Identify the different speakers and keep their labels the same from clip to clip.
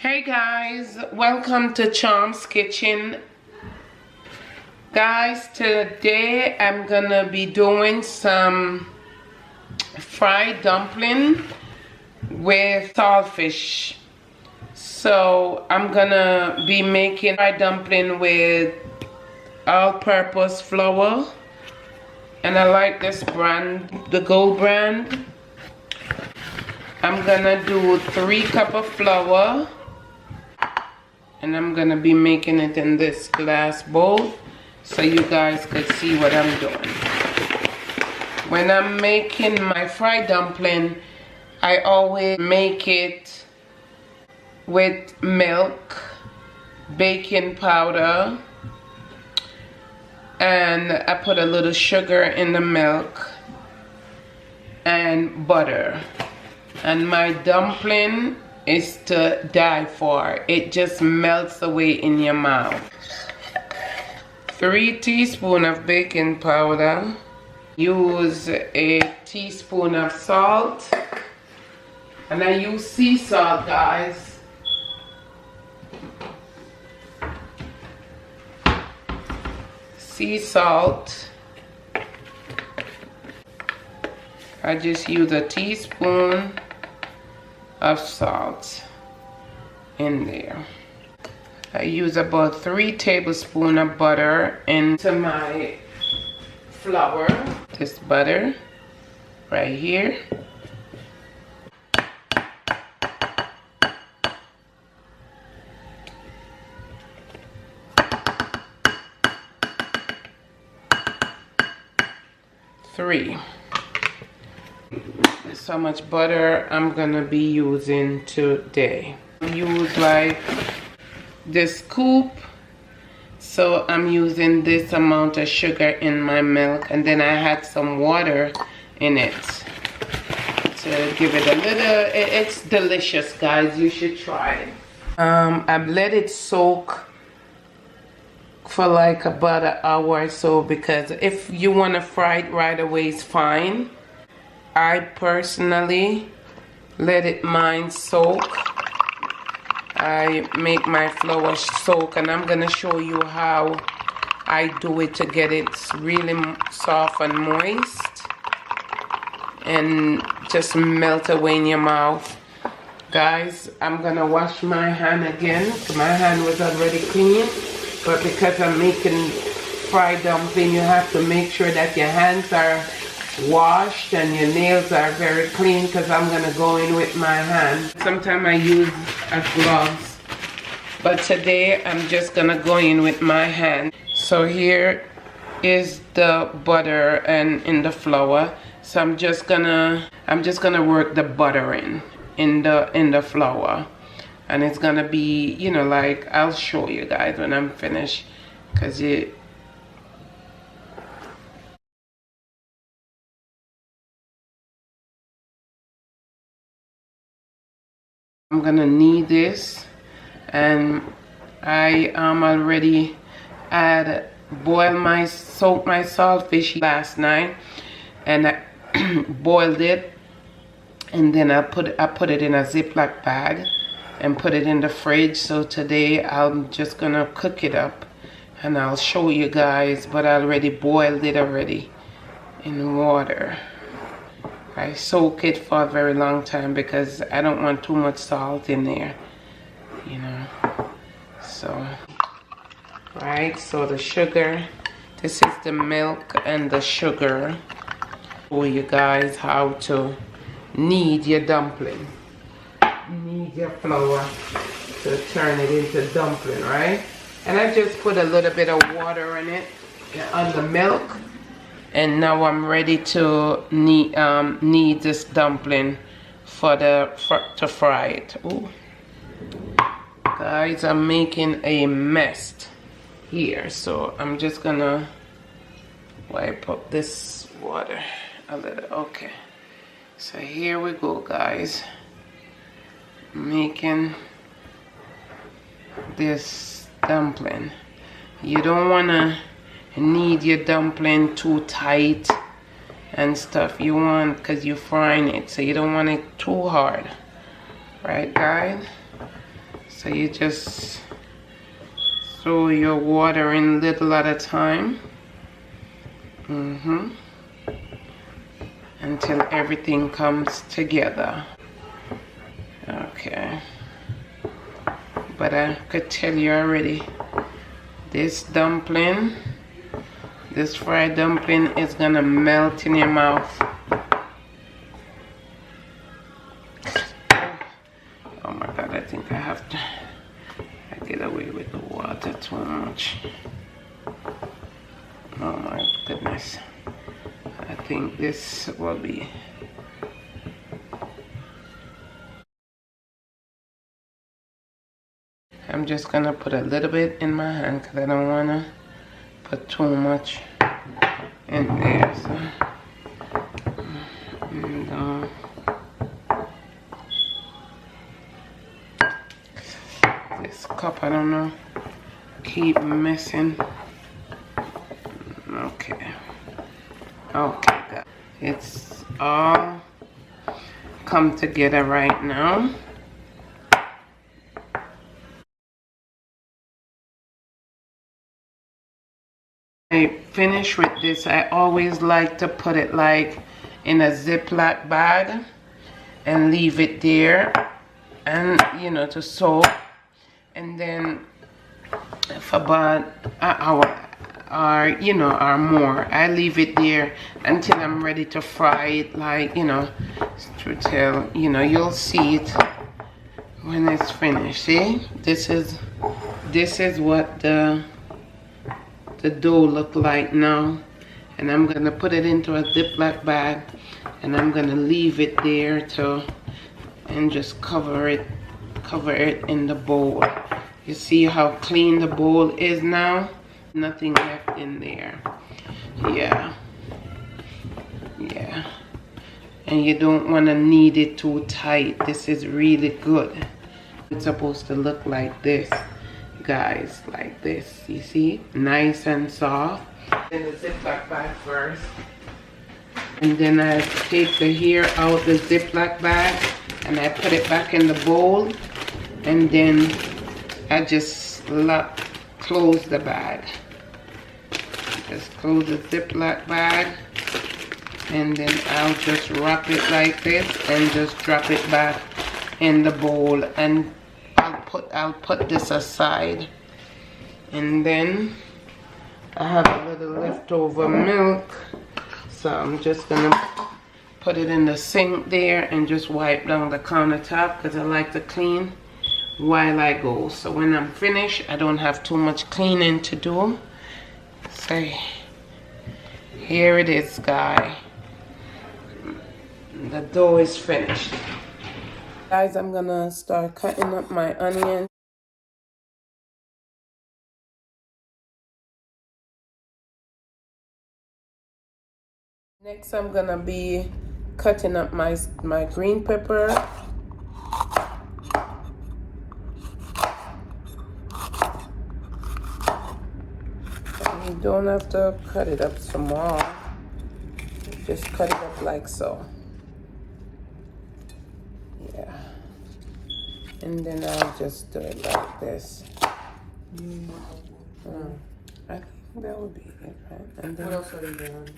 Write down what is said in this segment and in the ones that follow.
Speaker 1: Hey guys, welcome to Charm's Kitchen. Guys, today I'm gonna be doing some fried dumpling with saltfish. So I'm gonna be making fried dumpling with all-purpose flour, and I like this brand, the Gold brand. I'm gonna do 3 cups of flour, and I'm gonna be making it in this glass bowl so you guys could see what I'm doing. When I'm making my fried dumpling, I always make it with milk, baking powder, and I put a little sugar in the milk and butter. And my dumpling is to die for. It just melts away in your mouth. 3 teaspoons of baking powder. Use a teaspoon of salt. And I use sea salt, guys. Sea salt. I just use a teaspoon of salt in there. I use about 3 tablespoons of butter into my flour. This butter right here. Three. That's how much butter I'm gonna be using today. Use like this scoop, so I'm using this amount of sugar in my milk, and then I had some water in it to give it a little. It's delicious, guys. You should try it. I've let it soak for like about an hour or so, because if you want to fry it right away, it's fine. I personally let it mine soak. I make my flour soak, and I'm gonna show you how I do it to get it really soft and moist and just melt away in your mouth. Guys, I'm gonna wash my hand again. My hand was already clean, but because I'm making fried dumpling, you have to make sure that your hands are washed and your nails are very clean, because I'm gonna go in with my hand. Sometimes I use gloves, but today I'm just gonna go in with my hand. So here is the butter and in the flour. So I'm just gonna work the butter in the flour, and it's gonna be, you know, like, I'll show you guys when I'm finished, because I'm gonna knead this, and I already soaked my saltfish last night, and I boiled it, and then I put it in a Ziploc bag and put it in the fridge. So today I'm just gonna cook it up, and I'll show you guys. But I already boiled it in water. I soak it for a very long time because I don't want too much salt in there, you know. So, right, so the sugar, this is the milk and the sugar. Show you guys how to knead your dumpling. Knead your flour to turn it into dumpling, right? And I just put a little bit of water in it, on the milk. And now I'm ready to knead this dumpling to fry it. Ooh. Guys, I'm making a mess here, so I'm just gonna wipe up this water a little. Okay, so here we go, guys. Making this dumpling. You don't wanna knead your dumpling too tight and stuff. You want, because you're frying it, so you don't want it too hard, right, guys? So you just throw your water in little at a time. Until everything comes together. Okay. But I could tell you already, this dumpling, this fried dumpling is gonna melt in your mouth. Oh my God, I think I have to get away with the water too much. Oh my goodness. I think this will be. I'm just gonna put a little bit in my hand because I don't wanna put too much in there. So, and, this cup, I don't know, keep messing. Okay. Okay, guys. It's all come together right now. I finish with this. I always like to put it like in a Ziploc bag and leave it there, and you know, to soak, and then for about an hour or you know, or more, I leave it there until I'm ready to fry it, like, you know, till, you know, you'll see it when it's finished. See, this is what the dough look like now, and I'm gonna put it into a Ziploc bag, and I'm gonna leave it there and just cover it in the bowl. You see how clean the bowl is now? Nothing left in there. Yeah, and you don't want to knead it too tight. This is really good. It's supposed to look like this, guys, like this. You see, nice and soft. In the Ziploc bag first, and then I take the hair out the Ziploc bag and I put it back in the bowl, and then I just close the bag. Just close the Ziploc bag, and then I'll just wrap it like this and just drop it back in the bowl, and I'll put this aside. And then I have a little leftover milk, so I'm just gonna put it in the sink there and just wipe down the countertop because I like to clean while I go. So when I'm finished, I don't have too much cleaning to do. So here it is, guys. The dough is finished. Guys, I'm gonna start cutting up my onion. Next, I'm gonna be cutting up my green pepper. You don't have to cut it up small. Just cut it up like so. Yeah. And then I'll just do it like this. I think that would be it, right? And then, what else are you doing?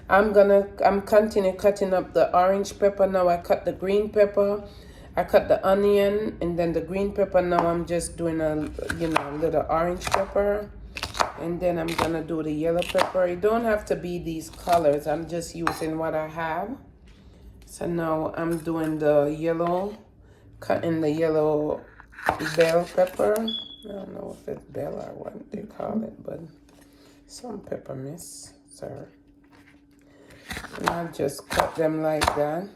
Speaker 1: I'm continue cutting up the orange pepper. Now I cut the green pepper. I cut the onion and then the green pepper. Now I'm just doing a little orange pepper, and then I'm gonna do the yellow pepper. It don't have to be these colors. I'm just using what I have. So now I'm doing the yellow, cutting the yellow bell pepper. I don't know if it's bell or what they call it, but some pepper, miss, sir. And I'll just cut them like that.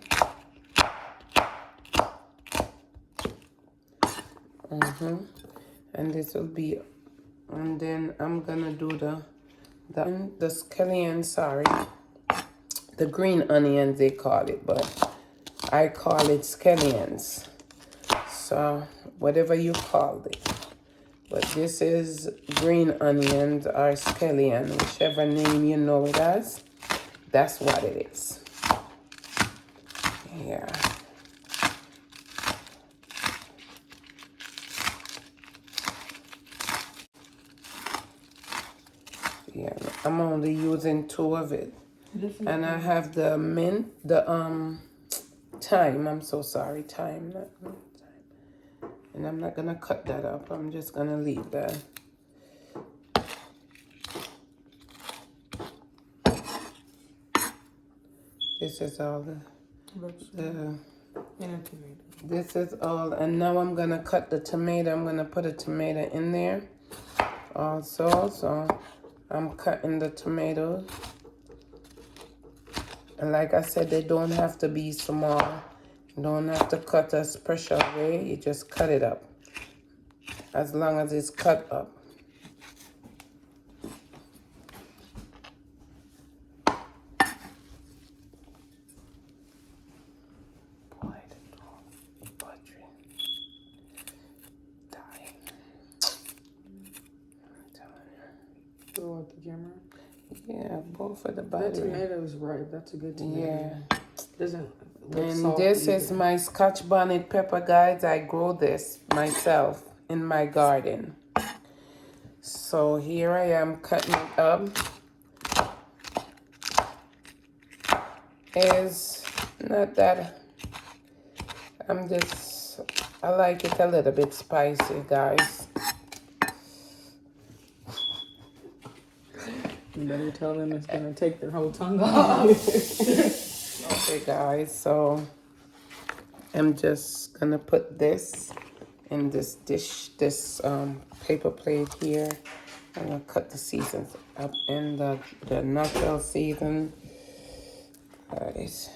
Speaker 1: And this will be, and then I'm gonna do the scallion, sorry. The green onions they call it, but I call it scallions. So whatever you call it. But this is green onions or scallion, whichever name you know it as. That's what it is. Yeah. I'm only using 2 of it. And I have the mint, the thyme. I'm so sorry, thyme, not mint, thyme. And I'm not gonna cut that up. I'm just gonna leave that. This is all this is all, and now I'm gonna cut the tomato. I'm gonna put a tomato in there also. So I'm cutting the tomatoes. And like I said, they don't have to be small. You don't have to cut as pressure away. You just cut it up. As long as it's cut up. Boy, the dog buttering. Dying. I'm telling you.
Speaker 2: Go with the camera.
Speaker 1: Yeah, both of the battery.
Speaker 2: That tomato is ripe. That's a good tomato.
Speaker 1: Yeah.
Speaker 2: Doesn't look
Speaker 1: And
Speaker 2: soft
Speaker 1: this
Speaker 2: either.
Speaker 1: is my Scotch bonnet pepper, guys. I grow this myself in my garden. So here I am cutting it up. Is not that I like it a little bit spicy, guys.
Speaker 2: You better tell them it's gonna take their whole tongue off.
Speaker 1: Okay, guys, so I'm just gonna put this in this dish, this paper plate here. I'm gonna cut the seasons up in the natural season, guys.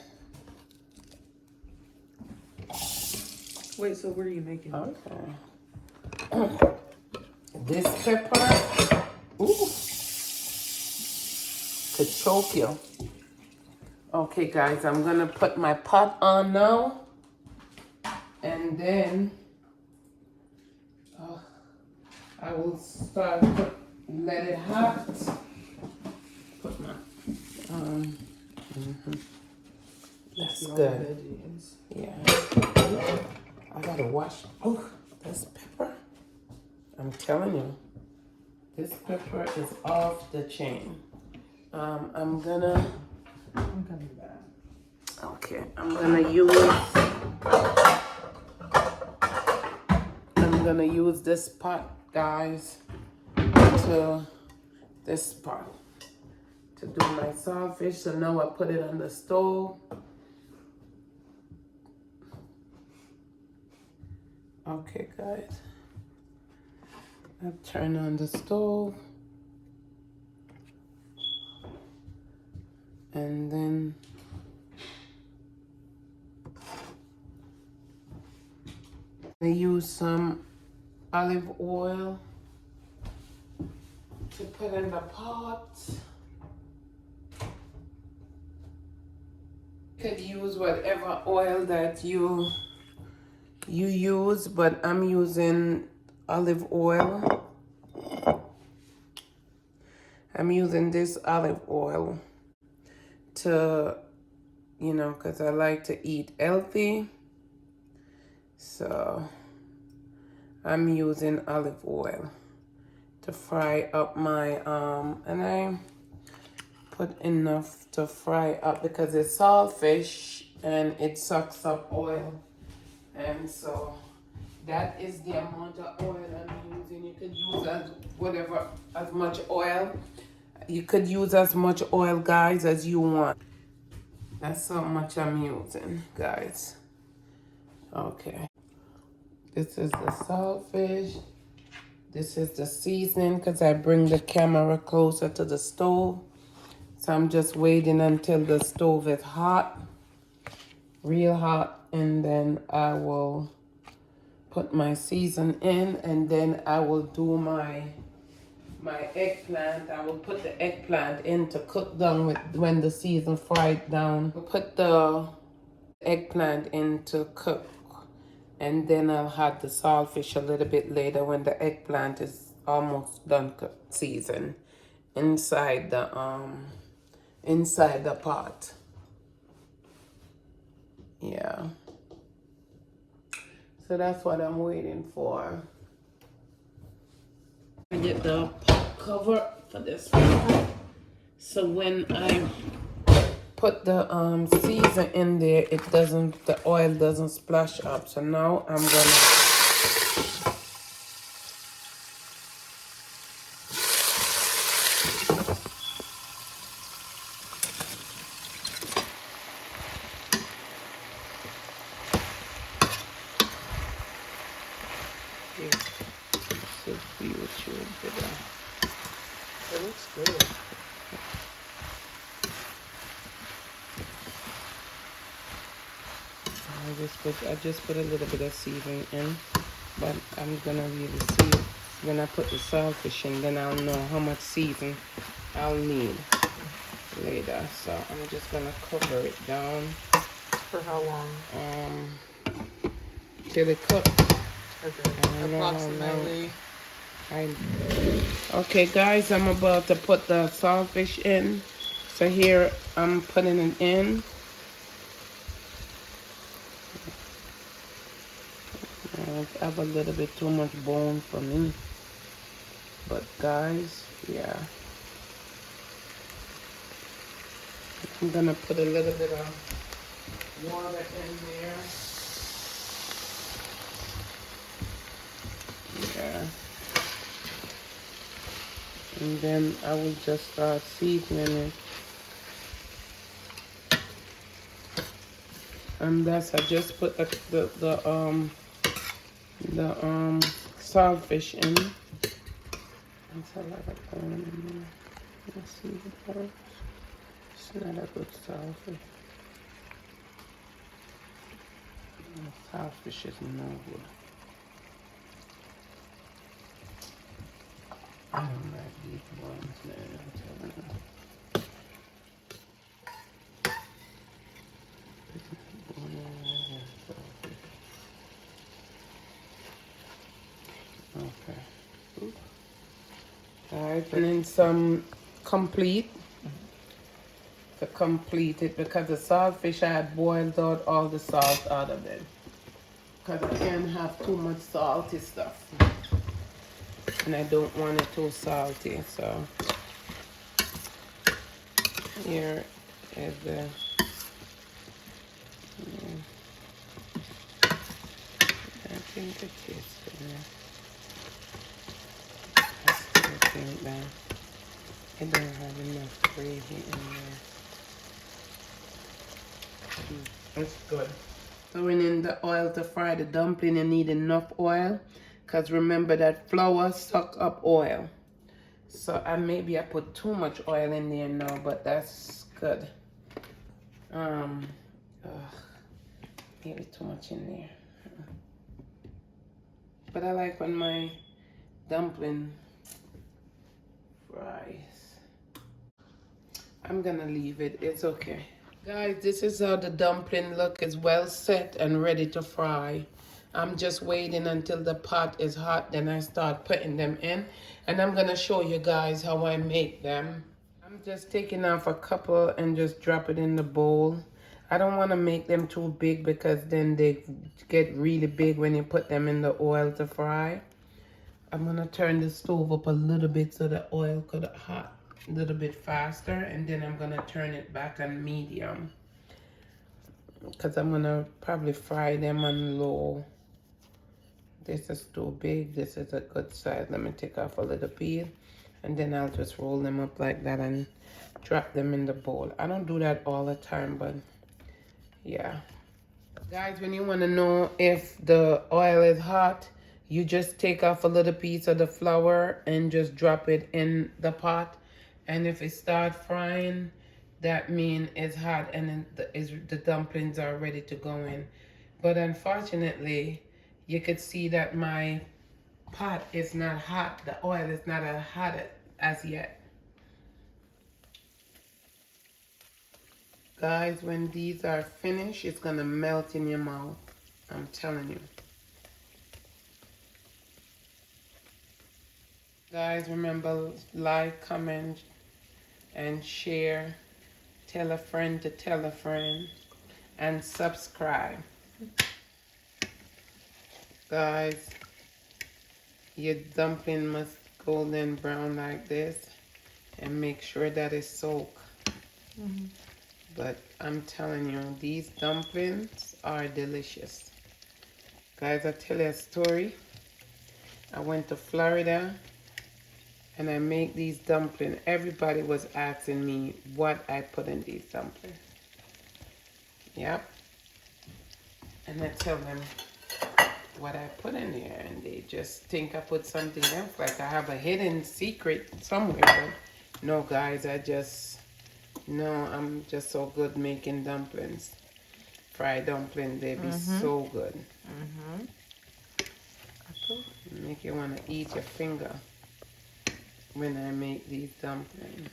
Speaker 2: Wait, so what are you making?
Speaker 1: Okay. This pepper, ooh, could choke you. Okay, guys, I'm gonna put my pot on now, and then I will start let it hot. Put my that's good. Yeah, I gotta wash. Oh, this pepper. I'm telling you, this pepper is off the chain. I'm coming back. Okay, I'm gonna use this pot, guys, to this pot to do my saltfish. So now I put it on the stove. Okay, guys. I'll turn on the stove. And then I use some olive oil to put in the pot. You could use whatever oil that you use, but I'm using olive oil. I'm using this olive oil to, because I like to eat healthy. So I'm using olive oil to fry up my, and I put enough to fry up because it's saltfish and it sucks up oil. And so that is the amount of oil I'm using. You could use as much oil. You could use as much oil, guys, as you want. That's how much I'm using, guys. Okay. This is the saltfish. This is the seasoning because I bring the camera closer to the stove. So I'm just waiting until the stove is hot, real hot, and then I will put my season in, and then I will do my eggplant. I will put the eggplant in to cook down when the season fried down. I'll put the eggplant in to cook, and then I'll add the saltfish a little bit later when the eggplant is almost done seasoned inside the pot. Yeah. So that's what I'm waiting for. I get the pot cover for this one. So when I put the season in there, the oil doesn't splash up. So now I'm gonna see what you did.
Speaker 2: It looks good.
Speaker 1: I just put a little bit of seasoning in, but I'm gonna really see it when I put the saltfish in. Then I'll know how much season I'll need later. So I'm just gonna cover it down.
Speaker 2: For how long?
Speaker 1: Till it cooks.
Speaker 2: Okay. Approximately.
Speaker 1: Okay, guys, I'm about to put the saltfish in. So here I'm putting it in. I have a little bit too much bone for me. But guys, yeah. I'm gonna put a little bit of water in there. Yeah. And then I will just start seasoning it. And that's I just put the saltfish in. That's a lot of bone in there. Let's see the bones. It's not a good saltfish. Saltfish is no good. I don't like these ones, man. I'm telling you. Okay. Alright, and then some complete to complete it because the saltfish I had boiled out all the salt out of it. Because I can't have too much salty stuff. And I don't want it too salty, so here is the I think it is good. I still think that it don't have enough gravy in there. It's good. Throwing in the oil to fry the dumpling, you need enough oil because remember that flour suck up oil. So maybe I put too much oil in there now, but that's good. Maybe too much in there. But I like when my dumpling fries. I'm gonna leave it, it's okay. Guys, this is how the dumpling look. It's well set and ready to fry. I'm just waiting until the pot is hot, then I start putting them in. And I'm gonna show you guys how I make them. I'm just taking off a couple and just drop it in the bowl. I don't want to make them too big because then they get really big when you put them in the oil to fry. I'm gonna turn the stove up a little bit so the oil could hot a little bit faster, and then I'm gonna turn it back on medium because I'm gonna probably fry them on low. This is too big. This is a good size. Let me take off a little peel, and then I'll just roll them up like that and drop them in the bowl. I don't do that all the time, but yeah. Guys, when you want to know if the oil is hot, you just take off a little piece of the flour and just drop it in the pot. And if it starts frying, that means it's hot and then the dumplings are ready to go in. But unfortunately, you could see that my pot is not hot. The oil is not as hot as yet. Guys, when these are finished, it's gonna melt in your mouth. I'm telling you. Guys, remember, like, comment, and share. Tell a friend to tell a friend. And subscribe. Guys, your dumpling must golden brown like this. and make sure that it's soaked. But I'm telling you, these dumplings are delicious. Guys, I tell you a story. I went to Florida and I make these dumplings. Everybody was asking me what I put in these dumplings. Yep. And I tell them what I put in there, and they just think I put something else. Like I have a hidden secret somewhere. But no, guys, I'm just so good making dumplings. Fried dumpling, they be so good. Make you want to eat your finger when I make these dumplings.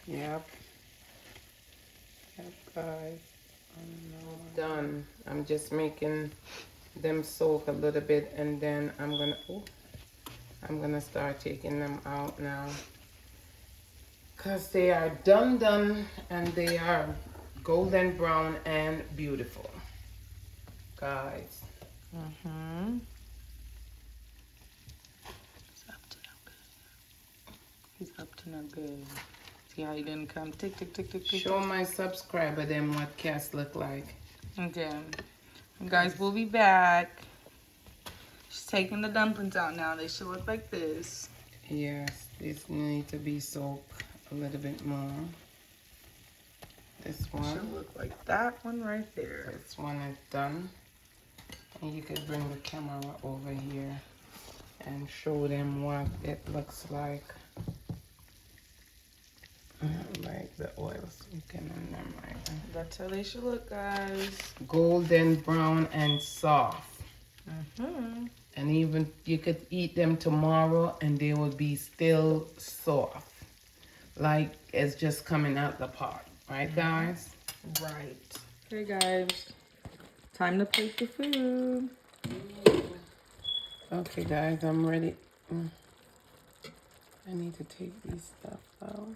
Speaker 1: Yep. Yep, guys. I'm done. I'm just making them soak a little bit, and then I'm gonna start taking them out now, because they are done, and they are golden brown and beautiful, guys.
Speaker 2: He's up to no good. See how he didn't come? Tick, tick, tick, tick, tick.
Speaker 1: Show my subscriber them what cats look like.
Speaker 2: Okay. Guys, we'll be back. She's taking the dumplings out now. They should look like this.
Speaker 1: Yes, these need to be soaked a little bit more. This one
Speaker 2: should look like that one right there.
Speaker 1: This one is done. And you could bring the camera over here and show them what it looks like. Like the oil soaking in them right there.
Speaker 2: That's how they should look, guys.
Speaker 1: Golden brown and soft. And even you could eat them tomorrow and they will be still soft. Like it's just coming out the pot. Right, guys?
Speaker 2: Right. Okay, guys. Time to plate the food.
Speaker 1: Okay, guys, I'm ready. I need to take these stuff out.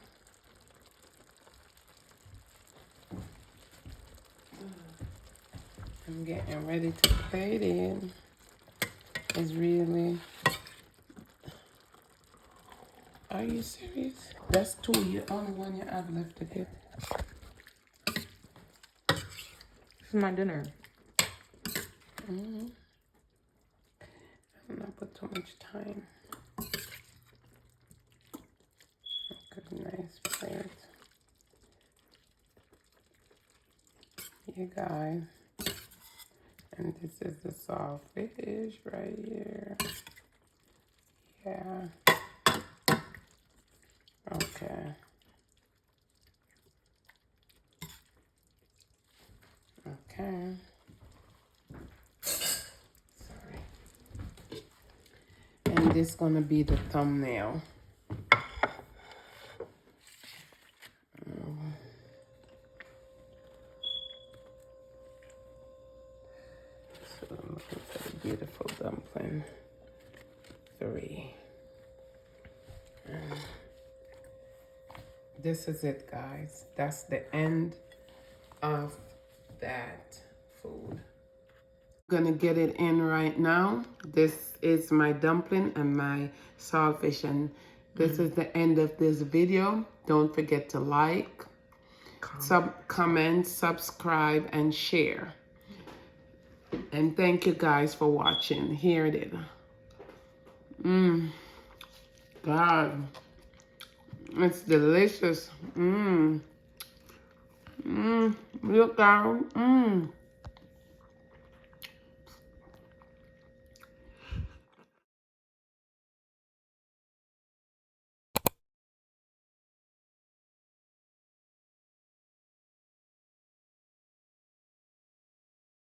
Speaker 1: I'm getting ready to plate it. It's really... Are you serious? That's two. The only one you have left to get.
Speaker 2: This is my dinner.
Speaker 1: I'm not put too much time. Good, nice plate. You guys. And this is the soft fish right here. Yeah. Okay. Okay. Sorry. And this is gonna be the thumbnail. So I'm looking for the beautiful dumpling. 3. This is it, guys. That's the end of that food. I'm gonna get it in right now. This is my dumpling and my saltfish, and this is the end of this video. Don't forget to like, comment, subscribe, and share. And thank you guys for watching. Here it is. God, it's delicious. Look out.